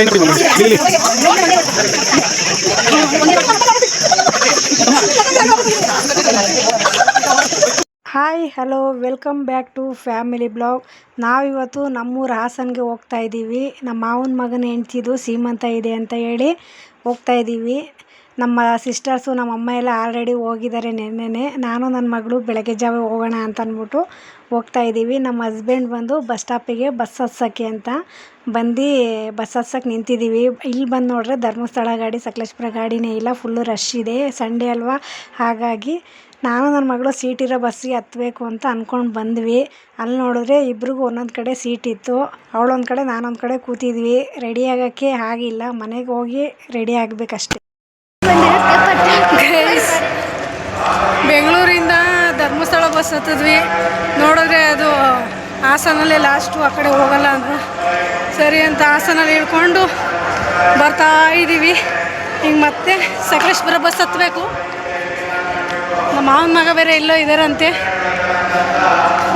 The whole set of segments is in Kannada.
Hi hello welcome back to family blog. ನಾವಿವತ್ತು ನಮ್ಮೂರು ಹಾಸನ್ಗೆ ಹೋಗ್ತಾ ಇದ್ದೀವಿ. ನಮ್ಮ ಮಾವನ ಮಗನ ಹೆಂಡ್ತಿದು ಸೀಮಂತ ಇದೆ ಅಂತ ಹೇಳಿ ಹೋಗ್ತಾ ಇದ್ದೀವಿ. ನಮ್ಮ ಸಿಸ್ಟರ್ಸು ನಮ್ಮ ಅಮ್ಮ ಎಲ್ಲ ಆಲ್ರೆಡಿ ಹೋಗಿದ್ದಾರೆ ನೆನ್ನೆನೆ. ನಾನು ನನ್ನ ಮಗಳು ಬೆಳಗ್ಗೆ ಜಾವ ಹೋಗೋಣ ಅಂತ ಅಂದ್ಬಿಟ್ಟು ಹೋಗ್ತಾ ಇದ್ದೀವಿ. ನಮ್ಮ ಹಸ್ಬೆಂಡ್ ಬಂದು ಬಸ್ ಸ್ಟಾಪಿಗೆ ಬಸ್ ಹತ್ಸೋಕ್ಕೆ ಅಂತ ಬಂದು ಬಸ್ ಹತ್ಸೋಕ್ಕೆ ನಿಂತಿದ್ದೀವಿ. ಇಲ್ಲಿ ಬಂದು ನೋಡ್ರೆ ಧರ್ಮಸ್ಥಳ ಗಾಡಿ ಸಕಲೇಶಪುರ ಗಾಡಿನೇ ಇಲ್ಲ, ಫುಲ್ಲು ರಶ್ ಇದೆ, ಸಂಡೇ ಅಲ್ವಾ. ಹಾಗಾಗಿ ನಾನು ನನ್ನ ಮಗಳು ಸೀಟಿರೋ ಬಸ್ಸಿಗೆ ಹತ್ತಬೇಕು ಅಂತ ಅಂದ್ಕೊಂಡು ಬಂದ್ವಿ. ಅಲ್ಲಿ ನೋಡಿದ್ರೆ ಇಬ್ರಿಗೂ ಒಂದೊಂದು ಕಡೆ ಸೀಟ್ ಇತ್ತು. ಅವಳೊಂದು ಕಡೆ ನಾನೊಂದು ಕಡೆ ಕೂತಿದ್ವಿ. ರೆಡಿ ಆಗೋಕ್ಕೆ ಆಗಿಲ್ಲ, ಮನೆಗೆ ಹೋಗಿ ರೆಡಿ ಆಗಬೇಕಷ್ಟೆ. ಬೆಂಗಳೂರಿಂದ ಧರ್ಮಸ್ಥಳ ಬಸ್ ಹತ್ತಿದ್ವಿ. ನೋಡಿದ್ರೆ ಅದು ಹಾಸನಲ್ಲೇ ಲಾಸ್ಟು, ಆ ಕಡೆ ಹೋಗಲ್ಲ ಅಂದರು. ಸರಿ ಅಂತ ಹಾಸನಲ್ಲಿ ಇಳ್ಕೊಂಡು ಬರ್ತಾ ಇದ್ದೀವಿ. ಈಗ ಮತ್ತೆ ಸಕಲೇಶಪುರ ಬಸ್ ಹತ್ತಬೇಕು. ನಮ್ಮ ಮಾವನ ಮಗ ಬೇರೆ ಎಲ್ಲೋ ಇದ್ದಾರಂತೆ,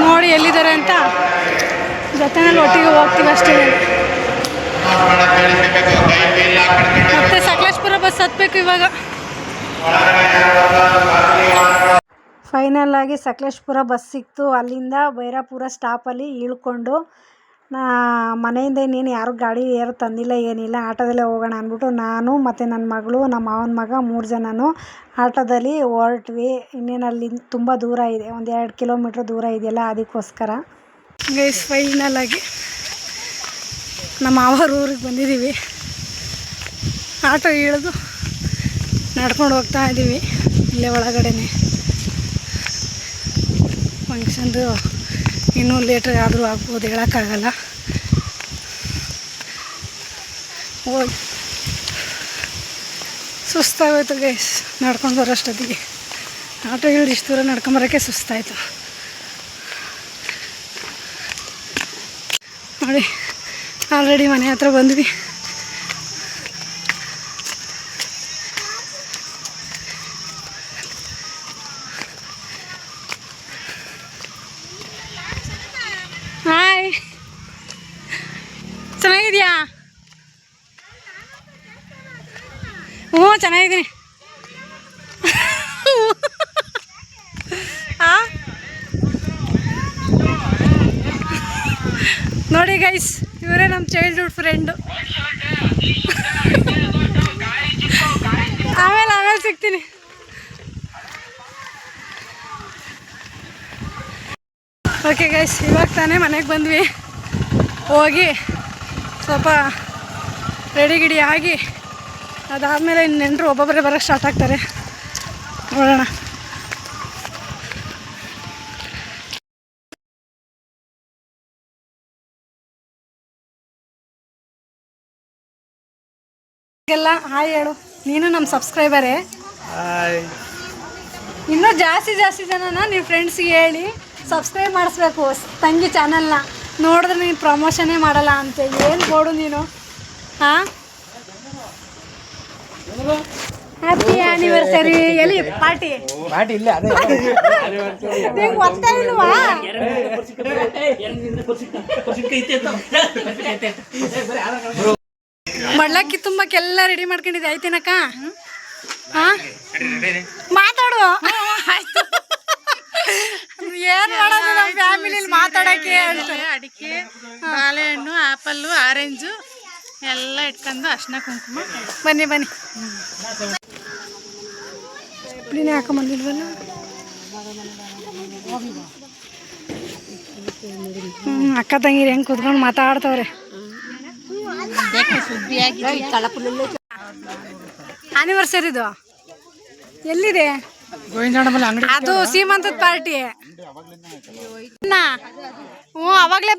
ನೋಡಿ ಎಲ್ಲಿದ್ದಾರೆ ಅಂತ ಜೊತೆನಲ್ಲಿ ಒಟ್ಟಿಗೆ ಹೋಗ್ತೀವಿ ಅಷ್ಟೇ. ಮತ್ತೆ ಸಕಲೇಶಪುರ ಬಸ್ ಹತ್ತಬೇಕು ಇವಾಗ. ಫೈನಲ್ ಆಗಿ ಸಕಲೇಶಪುರ ಬಸ್ ಸಿಕ್ತು. ಅಲ್ಲಿಂದ ಬೈರಾಪುರ ಸ್ಟಾಪಲ್ಲಿ ಇಳ್ಕೊಂಡು ಮನೆಯಿಂದ ಇನ್ನೇನು ಯಾರು ಗಾಡಿ ಯಾರು ತಂದಿಲ್ಲ, ಏನಿಲ್ಲ, ಆಟೋದಲ್ಲೇ ಹೋಗೋಣ ಅಂದ್ಬಿಟ್ಟು ನಾನು ಮತ್ತು ನನ್ನ ಮಗಳು ನಮ್ಮ ಮಾವನ ಮಗ 3 ಜನನೂ ಆಟೋದಲ್ಲಿ ಹೊರಟ್ವಿ. ಇನ್ನೇನು ಅಲ್ಲಿ ತುಂಬ ದೂರ ಇದೆ, ಒಂದು 2 ಕಿಲೋಮೀಟ್ರ್ ದೂರ ಇದೆಯಲ್ಲ, ಅದಕ್ಕೋಸ್ಕರ. ಗೈಸ್ ಫೈನಲ್ ಆಗಿ ನಮ್ಮ ಮಾವರ ಊರಿಗೆ ಬಂದಿದ್ದೀವಿ. ಆಟೋ ಇಳಿದು ನಡ್ಕೊಂಡು ಹೋಗ್ತಾ ಇದ್ದೀವಿ. ಇಲ್ಲೇ ಒಳಗಡೆನೆ ಫಂಕ್ಷನ್ದು ಇನ್ನೂ ಲೇಟ್ರ್ ಆದರೂ ಆಗ್ಬೋದು, ಹೇಳೋಕ್ಕಾಗಲ್ಲ. ಹೋಗಿ ಸುಸ್ತಾಗೋಯ್ತು ಗೈಸ್ ನಡ್ಕೊಂಡು ಬರೋಷ್ಟೊತ್ತಿಗೆ. ಆಟೋ ಇಳಿದು ಇಷ್ಟು ದೂರ ನಡ್ಕೊಂಬರೋಕ್ಕೆ ಸುಸ್ತಾಯಿತು ನೋಡಿ. ಆಲ್ರೆಡಿ ಮನೆ ಹತ್ರ ಬಂದ್ವಿ. ಹಾಯ್, ಚೆನ್ನಾಗಿದ್ಯಾ? ಹ್ಞೂ ಚೆನ್ನಾಗಿದ್ದೀನಿ. ನೋಡಿ ಗೈಸ್, ಇವರೇ ನಮ್ಮ ಚೈಲ್ಡ್ಹುಡ್ ಫ್ರೆಂಡು. ಆಮೇಲೆ ಸಿಗ್ತೀನಿ. ಓಕೆ ಗೈಸ್, ಇವಾಗ ತಾನೇ ಮನೆಗೆ ಬಂದ್ವಿ. ಹೋಗಿ ಸ್ವಲ್ಪ ರೆಡಿ ಆಗಿ ಅದಾದಮೇಲೆ ಇನ್ನೆಂಟರು ಒಬ್ಬೊಬ್ಬರೇ ಬರೋಕ್ಕೆ ಸ್ಟಾರ್ಟ್ ಆಗ್ತಾರೆ. ನೋಡೋಣ. ಎಲ್ಲ ಹಾಯ್ ಹೇಳು, ನೀನು ನಮ್ಮ ಸಬ್ಸ್ಕ್ರೈಬರೇ. ಇನ್ನೂ ಜಾಸ್ತಿ ಜನನ ನೀವು ಫ್ರೆಂಡ್ಸಿಗೆ ಹೇಳಿ ಸಬ್ಸ್ಕ್ರೈಬ್ ಮಾಡಿಸ್ಬೇಕು ತಂಗಿ ಚಾನಲ್ನ. ನೋಡಿದ್ರೆ ನೀನು ಪ್ರಮೋಷನ್ನೇ ಮಾಡಲ್ಲ ಅಂತ ಏನು ಬೋಡು ನೀನು. ಹಾಂ, ಹ್ಯಾಪಿ ಆ್ಯನಿವರ್ಸರಿ. ಎಲ್ಲಿ ಪಾರ್ಟಿ ಇಲ್ಲ ನಿಂಗೆ ಗೊತ್ತಾ ಇಲ್ವಾ? ಮಡ್ಲಕ್ಕಿ ತುಂಬಕ್ಕೆಲ್ಲ ರೆಡಿ ಮಾಡ್ಕೊಂಡಿದ್ದೆ. ಆಯ್ತೇನಕ್ಕ? ಹಾಂ, ಮಾತಾಡು. ಏನು ಮಾಡೋದು ನಮ್ಮ ಫ್ಯಾಮಿಲಿಲಿ ಮಾತಾಡೋಕ್ಕೆ ಹೇಳ್ತಾರೆ. ಅಡಿಕೆ, ಬಾಳೆಹಣ್ಣು, ಆಪಲ್ಲು, ಆರೆಂಜು ಎಲ್ಲ ಇಟ್ಕೊಂಡು ಅರ್ಶಿನ ಕುಂಕುಮ. ಬನ್ನಿ ಪುಳಿನೇ ಹಾಕೊಂಬಂದಿಲ್ವಲ್ಲ. ಅಕ್ಕ ತಂಗಿರಿ ಹೆಂಗೆ ಕೂತ್ಕೊಂಡು ಮಾತಾಡ್ತವ್ರೆ. ಆನಿವರ್ಸರಿದು ಎಲ್ಲಿದೆ? ಅದು ಸೀಮಂತದ ಪಾರ್ಟಿ. ಹ್ಞೂ, ಅವಾಗಲೇ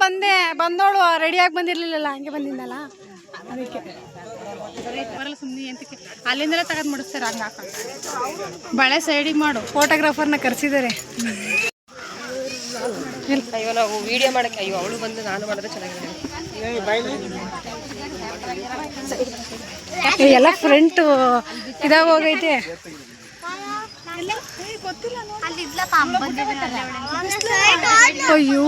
ಬಂದೋಳು ರೆಡಿಯಾಗಿ ಬಂದಿರಲಿಲ್ಲ, ಹಂಗೆ ಬಂದಿದ್ದಲ್ಲ ಅದಕ್ಕೆ. ಬರಲ್ಲ ಸುಮ್ಮನೆ ಎಂತಕ್ಕೆ, ಅಲ್ಲಿಂದಲೇ ತಗೊಂಡು ಮುಡಿಸ್ತಾರೆ. ಹಂಗೆ ಹಾಕ ಬಳೆ ಸೈಡಿಗೆ ಮಾಡು. ಫೋಟೋಗ್ರಾಫರ್ನ ಕರೆಸಿದ್ದಾರೆ. ಅಯ್ಯೋ ನಾವು ವಿಡಿಯೋ ಮಾಡಕ್ಕೆ, ಅಯ್ಯೋ ಅವಳು ಬಂದು ನಾನು ಮಾಡಿದ್ರೆ ಚೆನ್ನಾಗಿದೆ. ಎಲ್ಲ ಫ್ರಂಟ್ ಇದಾಗ ಹೋಗೈತೆ. ಅಯ್ಯೋ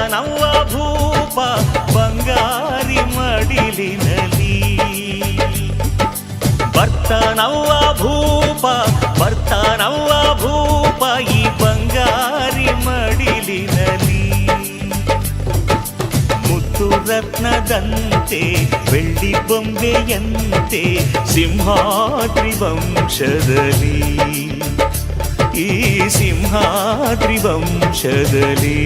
ನವ್ವ ಭೂಪ ಬಂಗಾರಿ ಮಡಿಲಿನಲಿ ಬರ್ತಾನವ್ವ ಭೂಪ ಈ ಬಂಗಾರಿ ಮಡಿಲಿನಲಿ ಮುತ್ತು ರತ್ನದಂತೆ ಬೆಳ್ಳಿ ಬೊಂಬೆಯಂತೆ ಸಿಂಹಾದ್ರಿ ವಂಶದಲ್ಲಿ ಈ ಸಿಂಹಾದ್ರಿ ವಂಶದಲ್ಲಿ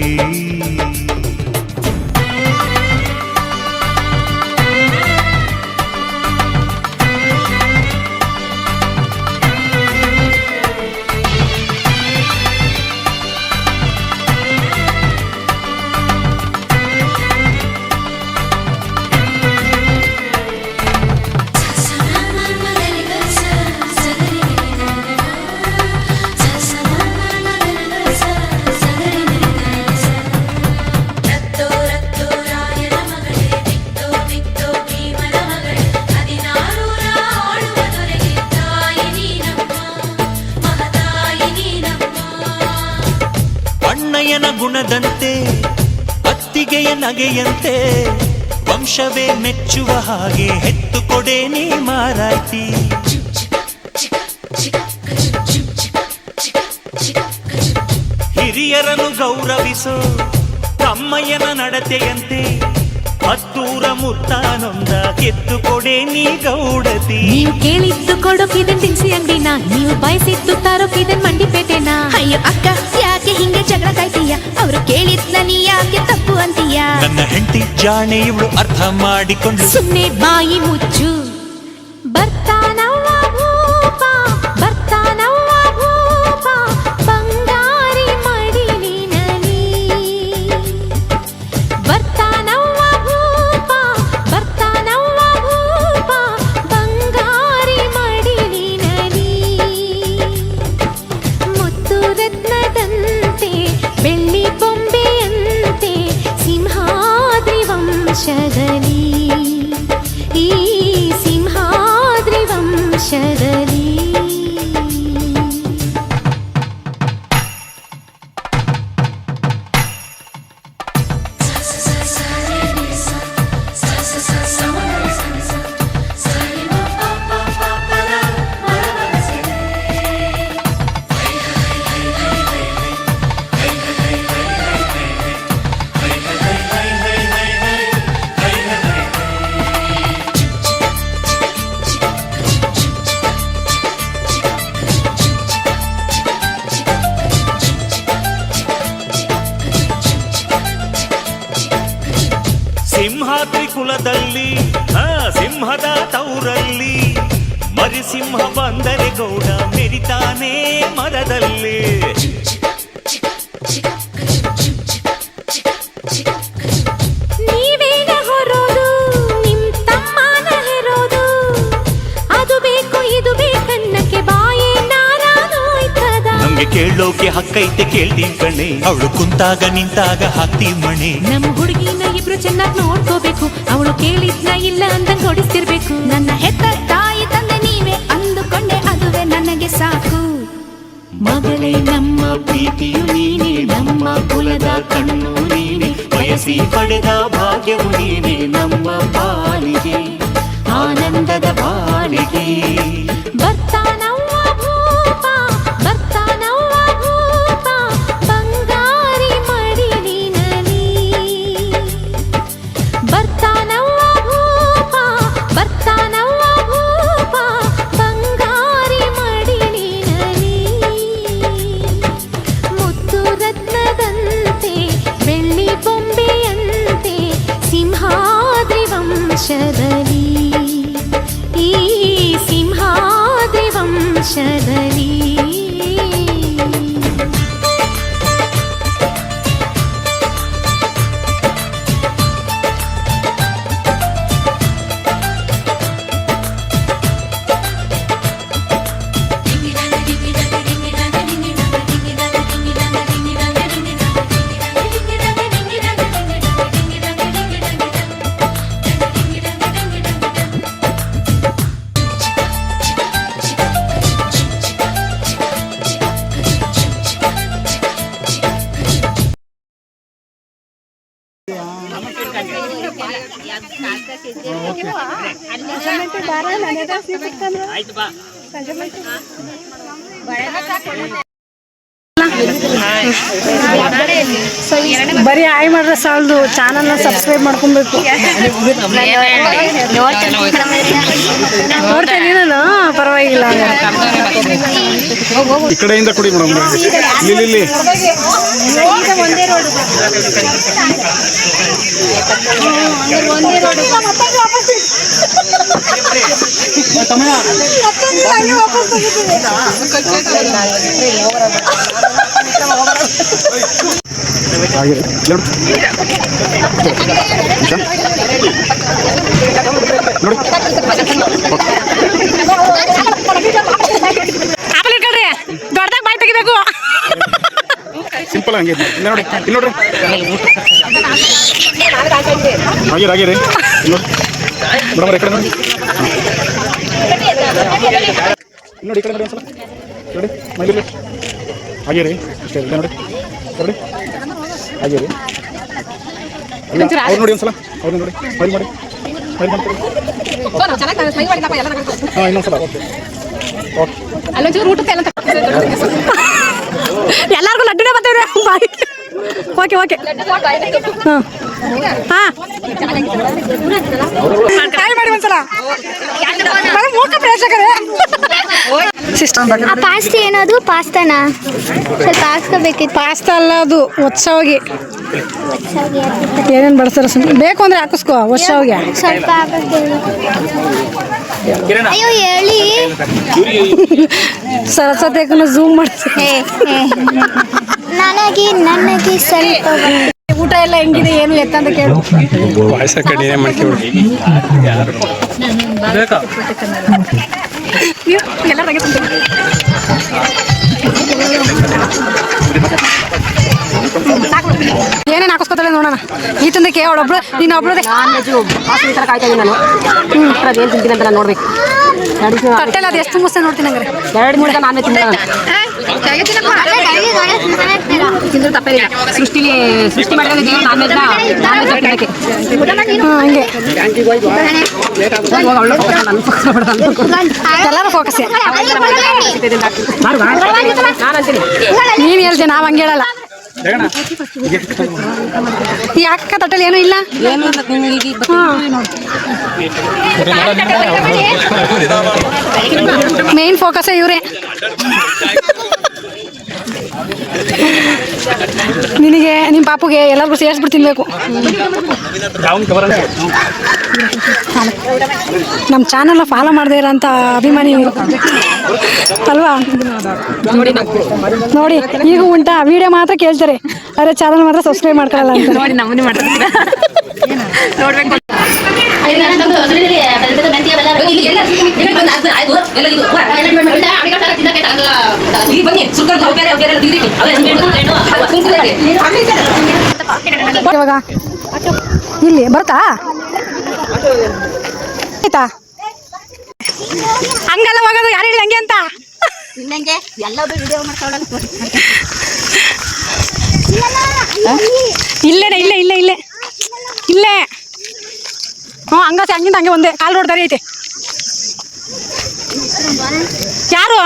ಅಣ್ಣಯ್ಯನ ಗುಣದಂತೆ ಅತ್ತಿಗೆಯ ನಗೆಯಂತೆ ವಂಶವೇ ಮೆಚ್ಚುವ ಹಾಗೆ ಹೆತ್ತು ಕೊಡೆ ನೀ ಮಾರಾಯ್ತಿ ಹಿರಿಯರನ್ನು ಗೌರವಿಸೋ ತಮ್ಮಯ್ಯನ ನಡತೆಯಂತೆ ಹತ್ತೂರ ಮುತ್ತಾನೊಂದ ಎತ್ತು ಕೊಡೆ ನೀ ಗೌಡತಿ ನೀವು ಕೇಳಿದ್ದು ಕೊಡೋಕಿದನ್ ತಿನ್ಸಿ ಅಂಗಡಿನ ನೀವು ಬಯಸಿದ್ದು ತಾರೋಕಿದನ್ ಮಂಡಿಪೇಟೆನ ಅಯ್ಯೋ ಅಕ್ಕ ಯಾಕೆ ಹಿಂಗೆ ಜಗಳ ಕಾಯ್ತೀಯ ಅವರು ಕೇಳಿದ್ನ ನೀ ಯಾಕೆ ತಪ್ಪು ಅಂತೀಯ ನನ್ನ ಹೆಂಡತಿ ಜಾಣೆ ಇವಳು ಅರ್ಥ ಮಾಡಿಕೊಂಡು ಸುಮ್ನೆ ಬಾಯಿ ಮುಚ್ಚು ಬರ್ತಾನವ್ವ ಭೂಪ ಬಂಗಾರಿ ಮಡಿಲಿನಲಿ ಬರ್ತಾನವ್ವ ಭೂಪ ಬಂಗಾರಿ ಮಡಿಲಿನಲಿ ಮುತ್ತು ರತ್ನದಂತೆ ಬೆಳ್ಳಿ ಬೊಂಬೆಯಂತೆ ಸಿಂಹಾದ್ರಿ ವಂಶದಲ್ಲಿ ಈ ಸಿಂಹಾದ್ರಿ ವಂಶದಲ್ಲಿ ಸಿಂಹಾದ್ರಿ ಕುಲದಲ್ಲಿ ಸಿಂಹದ ತೌರಲ್ಲಿ ಮರಿಸಿಂಹ ಬಂದರೆ ಗೌಡ ಮೆರಿತಾನೆ ಮರದಲ್ಲಿ ನೀವೇನ ಹೊರೋದು ನಿಮ್ ತಮ್ಮನ ಹೆರೋದು ಅದು ಬೇಕು ಇದು ಬೇಕನ್ನಕ್ಕೆ ಬಾಯೇ ನಾರಾನೋಯ್ತದ ಒಮ್ಮೆ ಕೇಳೋಕೆ ಹಕ್ಕೈತೆ ಕೇಳ್ತೀವಿ ಕಣೆ, ಅವಳು ಕುಂತಾಗ ನಿಂತಾಗ ಹಾಕ್ತೀವಿ ಮಣೆ. ನಮ್ಮ ಹುಡುಗಿನ ಇಬ್ರು ಚೆನ್ನಾಗಿ ನೋಡ್ಕೋಬೇಕು, ಅವಳು ಕೇಳಿದ್ನ ಇಲ್ಲ ಅಂದಂಗ್ ಹೊಡಿಸ್ತಿರ್ಬೇಕು. ನನ್ನ ಹೆತ್ತ ತಾಯಿ ತಂದೆ ನೀವೇ ಅಂದುಕೊಂಡೆ ಅದುವೇ ನನಗೆ ಸಾಕು. ಮಗಳೇ ನಮ್ಮ ಪ್ರೀತಿಯು ನೀನೆ, ನಮ್ಮ ಕುಲದ ಕಣ್ಣು ನೀನೆ, ಬಯಸಿ ಪಡೆದ ಭಾಗ್ಯವು ನೀನೆ, ನಮ್ಮ ಪಾಲಿಗೆ ಆನಂದದ ಬಾಳಿಗೆ. ಬರ್ತಾನವ್ವ ಭೂಪ, ಬರ್ತಾನವ್ವ ಭೂಪ, ಬಂಗಾರಿ ಮಡಿಲಿನಲಿ. ಬರ್ತಾನವ್ವ ಭೂಪ, ಬರ್ತಾನವ್ವ ಭೂಪ, ಬಂಗಾರಿ ಮಡಿಲಿನಲಿ. ಮುತ್ತು ರತ್ನದಂತೆ ಬೆಳ್ಳಿ ಬೊಂಬೆಯಂತೆ ಸಿಂಹಾದ್ರಿ ವಂಶದಲ್ಲಿ, ಈ ಸಿಂಹಾದ್ರಿ ವಂಶದಲ್ಲಿ. ಬರೀ ಆಯ್ ಮಾಡ್ರೆ ಸಾಲದು, ಚಾನಲ್ನ ಸಬ್ಸ್ಕ್ರೈಬ್ ಮಾಡ್ಕೊಬೇಕು. ನೋಡ್ತೇನೆ ನಾನು, ಪರವಾಗಿಲ್ಲ. ಈ ಕಡೆಯಿಂದ ಕೊಡಿ ಮೇಡಮ್, ಇಲ್ಲಿ ಆಪಲ್ ಇಟ್ಕೊಳ್ರಿ, ದೊಡ್ಡದಾಗ ಬಾಯಿ ತೆಗಿಬೇಕು. ಸಿಂಪಲ್ ಹಂಗೆ ನೋಡಿ, ಇಲ್ಲಿ ನೋಡ್ರಿ ಆಗಿರಿ ಮೇಡಮ್, ಈ ಕಡೆ ನೋಡಿ, ನೋಡಿ ಈ ಕಡೆ ನೋಡಿ, ಒಂದ್ಸಲ ನೋಡಿ ಮೈಲಿ ಆಗಿರಿ ಅಷ್ಟೇ, ಇಲ್ಲ ನೋಡಿ ನೋಡಿ ಆಗಿರಿ. ಅವ್ರು ನೋಡಿ ಒಂದ್ಸಲ, ಅವ್ರು ನೋಡಿ ಸ್ಮೈಲ್ ಮಾಡಿ, ಸ್ಮೈಲ್ ಮಾಡ್ತೀರಿ. ಹಾಂ, ಇನ್ನೊಂದ್ಸಲ ಓಕೆ ಓಕೆ. ಎಲ್ಲರಿಗೂ ಲಡ್ಡುನೇ ಬರ್ತಿದೆ ಬಾಯಿ. Okay okay. ಹಾಂ ಟ್ರೈ ಮಾಡಿ ಒಂದ್ಸಲ. ಮೂಕ ಪ್ರೇಕ್ಷಕರೇ, ಆ ಪಾಸ್ತಾ ಏನದು? ಪಾಸ್ತಾನಾ? ಸ್ವಲ್ಪ ಹಾಕ್ಸ್ಕೋಬೇಕಿತ್ತು. ಪಾಸ್ತಾ ಅಲ್ಲ ಅದು, ಹೊಸವಾಗಿ ಏನೇನು ಬಳಸ್ತಾರೆ ಸುಮ್ಮನೆ, ಬೇಕು ಅಂದರೆ ಹಾಕಿಸ್ಕೋ. ಹೊಸವಾಗಿ ಸ್ವಲ್ಪ ಹಾಕಕ್ಕೆ ಅಯ್ಯೋ ಹೇಳಿ. ಸರಸ್ವತಿಯನ್ನು ಝೂಮ್ ಮಾಡ್ತೀನಿ. ನನಗೆ ಸ್ವಲ್ಪ ಊಟ ಎಲ್ಲ ಹೆಂಗಿದೆ ಏನು ಎತ್ತ ಅಂತ ಕೇಳು. ಏನೇನು ಹಾಕಿಸ್ಕೊತಾಳೆ ನೋಡೋಣ. ಈ ತಂದಕ್ಕೆ ಅವಳೊಬ್ಳು, ನೀನು ಒಬ್ಳದೆ ಕಾಯ್ತಾ ಇದ್ದೀನಿ ನಾನು. ಏನು ತಿಂತೀನಿ ಅಂತ ನಾನು ನೋಡ್ಬೇಕು. ತಟ್ಟೆಲ್ಲ ಅದು ಎಷ್ಟು ಮುಸ್ತೆ ನೋಡ್ತೀನಿ ಹಂಗಾರೆ. 2-3 ನಾನ್ ವೆಜ್ ತಿಂದ್ರೆ ತಪ್ಪೇನಿಲ್ಲ. ಸೃಷ್ಟಿ ಮಾಡಿದ್ರೆ ನಾನ್ ವೆಜ್ ತಿನ್ನಕ್ಕೆ ಹಂಗೆ. ಎಲ್ಲರೂ ಫೋಕಸ್. ನೀನು ಹೇಳ್ತೀನಿ, ನಾವು ಹಂಗೆ ಹೇಳಲ್ಲ. ಈ ಅಕ್ಕ ತಟ್ಟಲ್ಲಿ ಏನೂ ಇಲ್ಲ. ಮೇನ್ ಫೋಕಸ್ ಇವರೇ. ನಿನಗೆ ನಿಮ್ಮ ಪಾಪುಗೆ ಎಲ್ಲರಿಗೂ ಸೇರಿಸ್ಬಿಟ್ಟು ತಿನ್ಬೇಕು. ನಮ್ಮ ಚಾನಲ್ನ ಫಾಲೋ ಮಾಡದೇ ಇರೋಂಥ ಅಭಿಮಾನಿ ಅಲ್ವಾ? ನೋಡಿ ಈಗ ಉಂಟಾ, ವಿಡಿಯೋ ಮಾತ್ರ ಕೇಳ್ತಾರೆ, ಅರೆ ಚಾನಲ್ ಮಾತ್ರ ಸಬ್ಸ್ಕ್ರೈಬ್ ಮಾಡ್ಕೊಳ್ಳಲ್ಲ ಅಂತ. ನೋಡಿ ನಮ್ಮನೆ ಮಾಡ್ತಾರೆ ನೋಡ್ಬೇಕು. ಇವಾಗ ಇಲ್ಲಿ ಬರ್ತಾ ಆಯ್ತಾ ಹಂಗಲ್ಲ ಹೋಗೋದು ಯಾರು ಹೇಳಿ ಹಂಗೆ ಅಂತ ಇಲ್ಲೇನೆ ಇಲ್ಲೇ ಇಲ್ಲೇ ಇಲ್ಲೇ ಇಲ್ಲೇ ಹ್ಞೂ ಹಂಗಾಸೆ ಹಂಗಿಂದ ಹಂಗೆ ಒಂದೇ ಕಾಲು ರೋಡ್ ದಾರಿ ಐತೆ ಯಾರು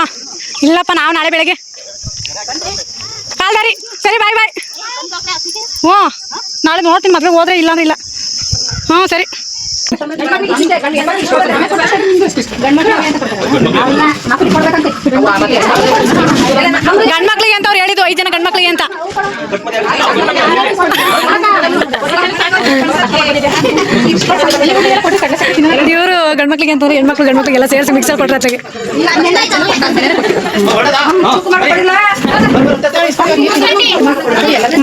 ಇಲ್ಲಪ್ಪ ನಾವು ನಾಳೆ ಬೆಳಗ್ಗೆ ಕಾಲ್ ದಾರಿ ಸರಿ ಬಾಯ್ ಬಾಯ್ ಹ್ಞೂ ನಾಳೆ ನೋಡ್ತೀನಿ ಮದುವೆ ಹೋದ್ರೆ ಇಲ್ಲ ಅಂದ್ರೆ ಇಲ್ಲ ಹ್ಞೂ ಸರಿ ಗಂಡ್ಮಕ್ಳಿಗೆ ಅಂತ ಅವ್ರು ಹೇಳಿದ್ದು 5 ಜನ ಗಂಡ್ಮಕ್ಳಿಗೆ ಅಂತ ಇವರು ಗಂಡ್ಮಕ್ಳಿಗೆ ಅಂತ ಹೆಣ್ಮಕ್ಳಿಗೆಲ್ಲ ಸೇರಿಸಿ ಮಿಕ್ಸರ್ ಕೊಟ್ರೆ ಅತ್ಲಾಗೆ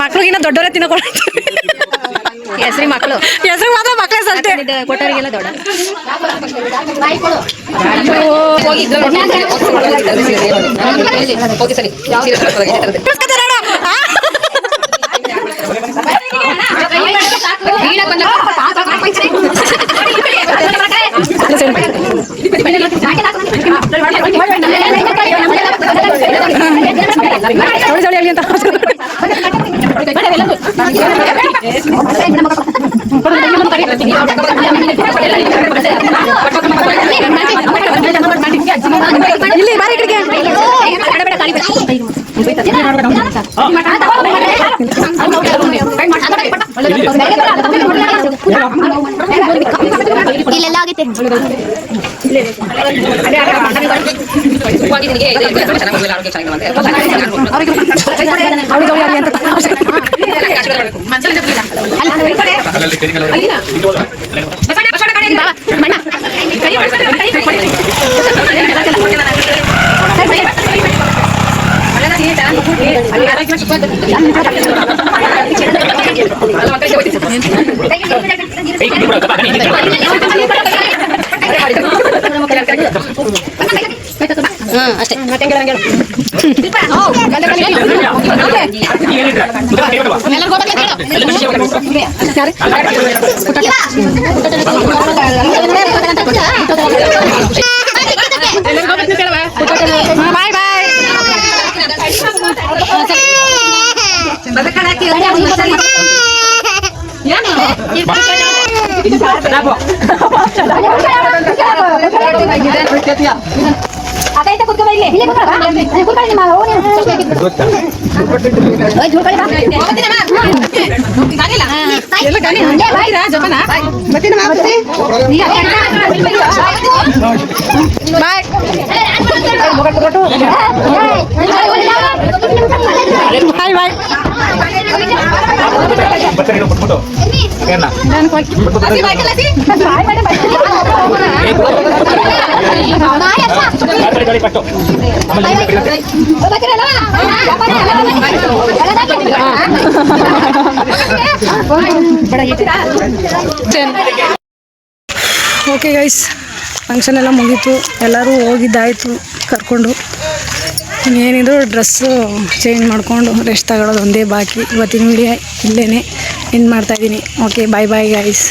ಮಕ್ಳಿಗಿನ್ನ ದೊಡ್ಡವರೇ ತಿನ್ನಕೊಡ ಹೆಸರಿ ಮಕ್ಕಳು ಹೆಸರು ಮಾತ್ರ ಮಕ್ಕಳೇ ಸಲ್ತೆ ಕೊಟ್ಟವರಿಗೆಲ್ಲ ದೊಡ್ಡ ಹೋಗಿ ಸರಿ ಇಲ್ಲಿ ಬಾರಿ ಕಡೆಗೆ ಇಲ್ಲೆಲ್ಲ ಆಗೈತೆ ಅಷ್ಟೇ ಬಾಯ್ ಬಾಯ್ ಬಾಯ್ ಬಾಯ್ ಓಕೆ ಗೈಸ್ ಫಂಕ್ಷನ್ ಎಲ್ಲ ಮುಗೀತು ಎಲ್ಲರೂ ಹೋಗಿದ್ದಾಯಿತು ಕರ್ಕೊಂಡು ಏನಿದ್ರು ಡ್ರೆಸ್ಸು ಚೇಂಜ್ ಮಾಡಿಕೊಂಡು ರೆಸ್ಟ್ ತಗೊಳ್ಳೋದು ಒಂದೇ ಬಾಕಿ ಇವತ್ತಿನ ವಿಡಿಯೋ ಇಲ್ಲೇ ಎಂಡ್ ಮಾಡ್ತಾಯಿದ್ದೀನಿ ಓಕೆ ಬಾಯ್ ಬಾಯ್ ಗೈಸ್